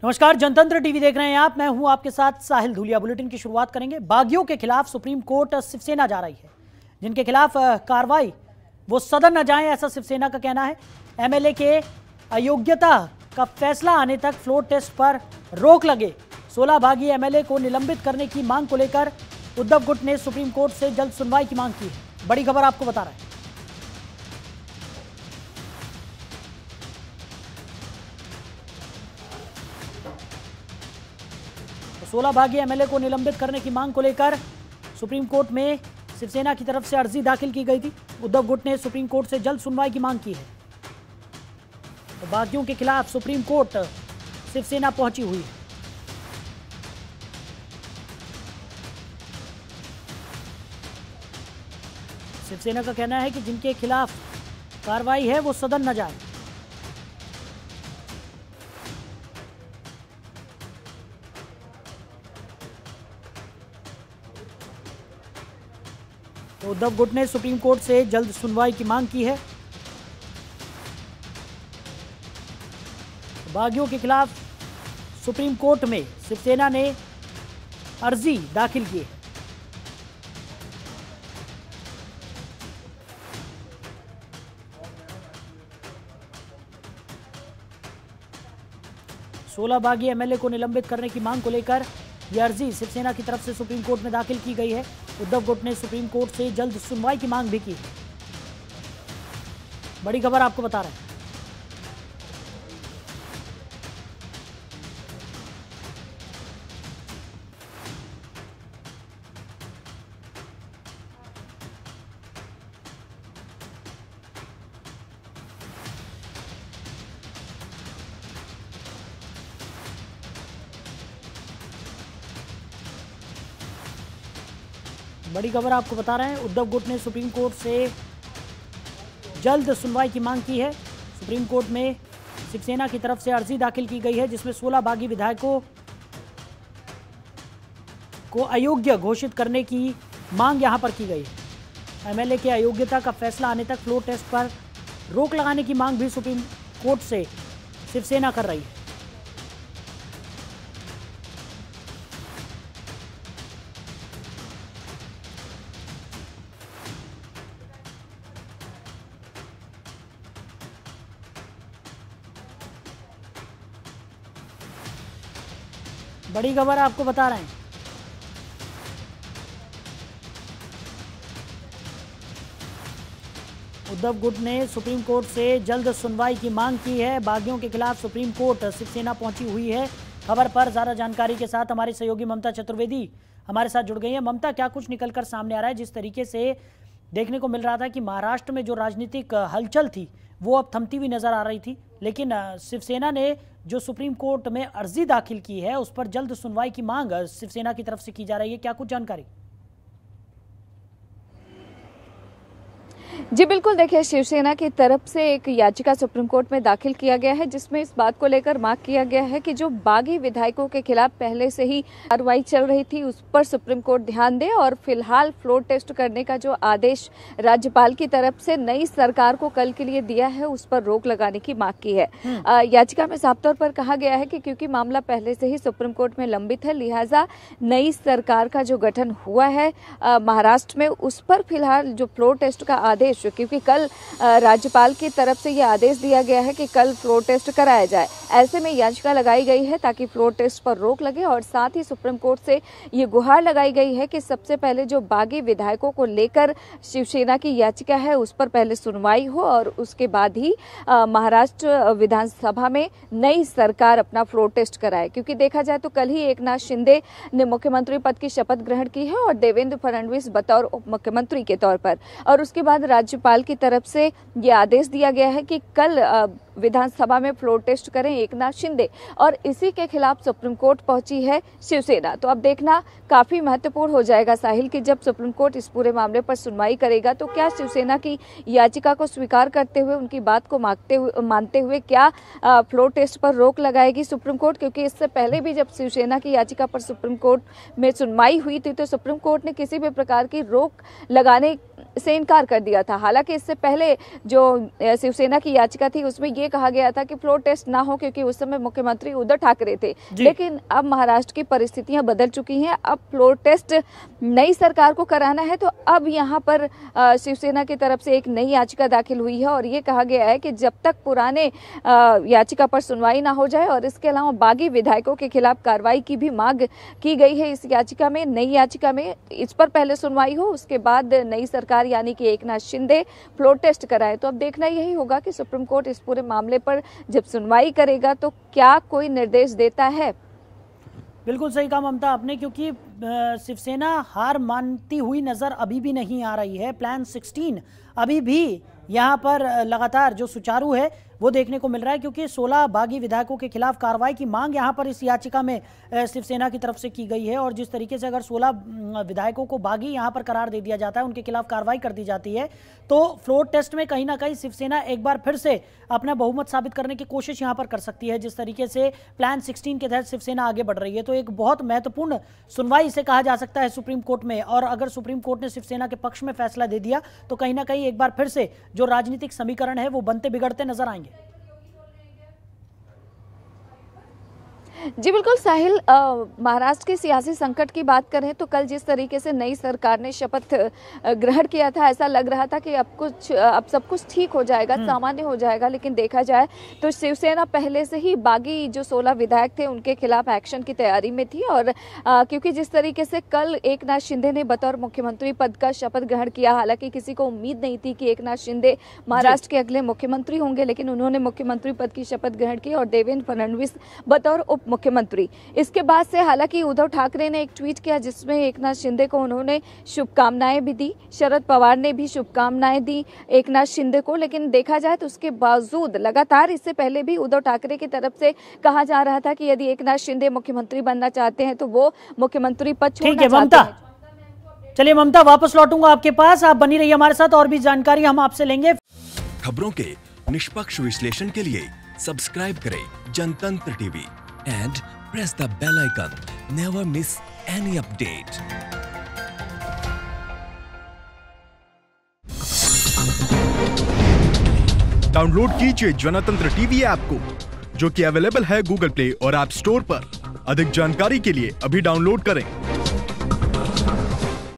नमस्कार, जनतंत्र टीवी देख रहे हैं आप। मैं हूं आपके साथ साहिल धूलिया। बुलेटिन की शुरुआत करेंगे। बागियों के खिलाफ सुप्रीम कोर्ट शिवसेना जा रही है। जिनके खिलाफ कार्रवाई वो सदन न जाएं, ऐसा शिवसेना का कहना है। एमएलए के अयोग्यता का फैसला आने तक फ्लोर टेस्ट पर रोक लगे। 16 बागी एमएलए को निलंबित करने की मांग को लेकर उद्धव गुट ने सुप्रीम कोर्ट से जल्द सुनवाई की मांग की है। बड़ी खबर आपको बता रहे हैं। 16 बागी एमएलए को निलंबित करने की मांग को लेकर सुप्रीम कोर्ट में शिवसेना की तरफ से अर्जी दाखिल की गई थी। उद्धव गुट ने सुप्रीम कोर्ट से जल्द सुनवाई की मांग की है। तो बागियों के खिलाफ सुप्रीम कोर्ट शिवसेना पहुंची हुई है। शिवसेना का कहना है कि जिनके खिलाफ कार्रवाई है वो सदन न जाए। तो उद्धव गुट ने सुप्रीम कोर्ट से जल्द सुनवाई की मांग की है। बागियों के खिलाफ सुप्रीम कोर्ट में शिवसेना ने अर्जी दाखिल की है। सोलह बागी एमएलए को निलंबित करने की मांग को लेकर यह अर्जी शिवसेना की तरफ से सुप्रीम कोर्ट में दाखिल की गई है। उद्धव गुट ने सुप्रीम कोर्ट से जल्द सुनवाई की मांग भी की है। बड़ी खबर आपको बता रहे हैं। बड़ी खबर आपको बता रहे हैं। उद्धव गुट ने सुप्रीम कोर्ट से जल्द सुनवाई की मांग की है। सुप्रीम कोर्ट में शिवसेना की तरफ से अर्जी दाखिल की गई है, जिसमें 16 बागी विधायकों को अयोग्य घोषित करने की मांग यहां पर की गई है। एमएलए के अयोग्यता का फैसला आने तक फ्लोर टेस्ट पर रोक लगाने की मांग भी सुप्रीम कोर्ट से शिवसेना कर रही है। बड़ी खबर आपको बता रहे हैं। उद्धव गुट ने सुप्रीम कोर्ट से जल्द सुनवाई की मांग की है। बागियों के खिलाफ सुप्रीम कोर्ट शिवसेना पहुंची हुई है। खबर पर ज्यादा जानकारी के साथ हमारी सहयोगी ममता चतुर्वेदी हमारे साथ जुड़ गई है। ममता, क्या कुछ निकलकर सामने आ रहा है? जिस तरीके से देखने को मिल रहा था कि महाराष्ट्र में जो राजनीतिक हलचल थी वो अब थमती हुई नजर आ रही थी, लेकिन शिवसेना ने जो सुप्रीम कोर्ट में अर्जी दाखिल की है उस पर जल्द सुनवाई की मांग शिवसेना की तरफ से की जा रही है। क्या कुछ जानकारी? जी बिल्कुल, देखिए, शिवसेना की तरफ से एक याचिका सुप्रीम कोर्ट में दाखिल किया गया है, जिसमें इस बात को लेकर मांग किया गया है कि जो बागी विधायकों के खिलाफ पहले से ही कार्रवाई चल रही थी उस पर सुप्रीम कोर्ट ध्यान दे और फिलहाल फ्लोर टेस्ट करने का जो आदेश राज्यपाल की तरफ से नई सरकार को कल के लिए दिया है उस पर रोक लगाने की मांग की है। याचिका में साफ तौर पर कहा गया है कि क्योंकि मामला पहले से ही सुप्रीम कोर्ट में लंबित है, लिहाजा नई सरकार का जो गठन हुआ है महाराष्ट्र में उस पर फिलहाल जो फ्लोर टेस्ट का आदेश, क्योंकि कल राज्यपाल की तरफ से यह आदेश दिया गया है कि कल फ्लोर टेस्ट कराया जाए, ऐसे में याचिका लगाई गई है ताकि फ्लोर टेस्ट पर रोक लगे। और साथ ही सुप्रीम कोर्ट से ये गुहार लगाई गई है कि सबसे पहले जो बागी विधायकों को लेकर शिवसेना की याचिका है उस पर पहले सुनवाई हो और उसके बाद ही महाराष्ट्र विधानसभा में नई सरकार अपना फ्लोर टेस्ट कराए। क्योंकि देखा जाए तो कल ही एकनाथ शिंदे ने मुख्यमंत्री पद की शपथ ग्रहण की है और देवेंद्र फडणवीस बतौर उप मुख्यमंत्री के तौर पर, और उसके बाद राज्यपाल की तरफ से यह आदेश दिया गया है कि कल विधानसभा में फ्लोर टेस्ट करें एकनाथ शिंदे, और इसी के खिलाफ सुप्रीम कोर्ट पहुंची है शिवसेना। तो अब देखना काफी महत्वपूर्ण हो जाएगा साहिल कि जब सुप्रीम कोर्ट इस पूरे मामले पर सुनवाई करेगा तो क्या शिवसेना की याचिका को स्वीकार करते हुए, उनकी बात को मानते हुए क्या फ्लोर टेस्ट पर रोक लगाएगी सुप्रीम कोर्ट। क्योंकि इससे पहले भी जब शिवसेना की याचिका पर सुप्रीम कोर्ट में सुनवाई हुई थी तो सुप्रीम कोर्ट ने किसी भी प्रकार की रोक लगाने से इनकार कर दिया था। हालांकि इससे पहले जो शिवसेना की याचिका थी उसमें ये कहा गया था कि फ्लोर टेस्ट ना हो, क्योंकि उस समय मुख्यमंत्री उद्धव ठाकरे थे। लेकिन अब महाराष्ट्र की परिस्थितियां बदल चुकी हैं, अब फ्लोर टेस्ट नई सरकार को कराना है। तो अब यहाँ पर शिवसेना की तरफ से एक नई याचिका दाखिल हुई है और ये कहा गया है कि जब तक पुराने याचिका पर सुनवाई ना हो जाए, और इसके अलावा बागी विधायकों के खिलाफ कार्रवाई की भी मांग की गई है इस याचिका में, नई याचिका में। इस पर पहले सुनवाई हो, उसके बाद नई सरकार यानी कि एकनाथ शिंदे फ्लोर टेस्ट कराए। तो अब देखना यही होगा कि सुप्रीम कोर्ट इस पूरे मामले पर जब सुनवाई करेगा तो क्या कोई निर्देश देता है। बिल्कुल सही कहा ममता आपने, क्योंकि शिवसेना हार मानती हुई नजर अभी भी नहीं आ रही है। प्लान 16 अभी भी यहाँ पर लगातार जो सुचारू है वो देखने को मिल रहा है, क्योंकि 16 बागी विधायकों के खिलाफ कार्रवाई की मांग यहाँ पर इस याचिका में शिवसेना की तरफ से की गई है। और जिस तरीके से अगर 16 विधायकों को बागी यहाँ पर करार दे दिया जाता है, उनके खिलाफ कार्रवाई कर दी जाती है, तो फ्लोर टेस्ट में कहीं ना कहीं शिवसेना एक बार फिर से अपना बहुमत साबित करने की कोशिश यहाँ पर कर सकती है। जिस तरीके से प्लान 16 के तहत शिवसेना आगे बढ़ रही है, तो एक बहुत महत्वपूर्ण सुनवाई इसे कहा जा सकता है सुप्रीम कोर्ट में। और अगर सुप्रीम कोर्ट ने शिवसेना के पक्ष में फैसला दे दिया तो कहीं ना कहीं एक बार फिर से जो राजनीतिक समीकरण है वो बनते बिगड़ते नजर आएंगे। जी बिल्कुल साहिल, महाराष्ट्र के सियासी संकट की बात करें तो कल जिस तरीके से नई सरकार ने शपथ ग्रहण किया था, ऐसा लग रहा था कि अब सब कुछ ठीक हो जाएगा, सामान्य हो जाएगा। लेकिन देखा जाए तो शिवसेना पहले से ही बागी जो 16 विधायक थे उनके खिलाफ एक्शन की तैयारी में थी। और क्योंकि जिस तरीके से कल एकनाथ शिंदे ने बतौर मुख्यमंत्री पद का शपथ ग्रहण किया, हालांकि किसी को उम्मीद नहीं थी कि एकनाथ शिंदे महाराष्ट्र के अगले मुख्यमंत्री होंगे, लेकिन उन्होंने मुख्यमंत्री पद की शपथ ग्रहण की और देवेंद्र फडणवीस बतौर उप मुख्यमंत्री। इसके बाद से हालांकि उद्धव ठाकरे ने एक ट्वीट किया जिसमें एकनाथ शिंदे को उन्होंने शुभकामनाएं भी दी, शरद पवार ने भी शुभकामनाएं दी एकनाथ शिंदे को। लेकिन देखा जाए तो उसके बावजूद लगातार इससे पहले भी उद्धव ठाकरे की तरफ से कहा जा रहा था कि यदि एकनाथ शिंदे मुख्यमंत्री बनना चाहते हैं तो वो मुख्यमंत्री पद छोड़ना चाहते हैं। चलिए ममता, वापस लौटूंगा आपके पास, आप बनी रहिए हमारे साथ, और भी जानकारी हम आपसे लेंगे। खबरों के निष्पक्ष विश्लेषण के लिए सब्सक्राइब करें जनतंत्र TV and press the bell icon. Never miss any update. Download कीजिए जनतंत्र टीवी ऐप को, जो कि अवेलेबल है गूगल प्ले और ऐप स्टोर पर। अधिक जानकारी के लिए अभी डाउनलोड करें।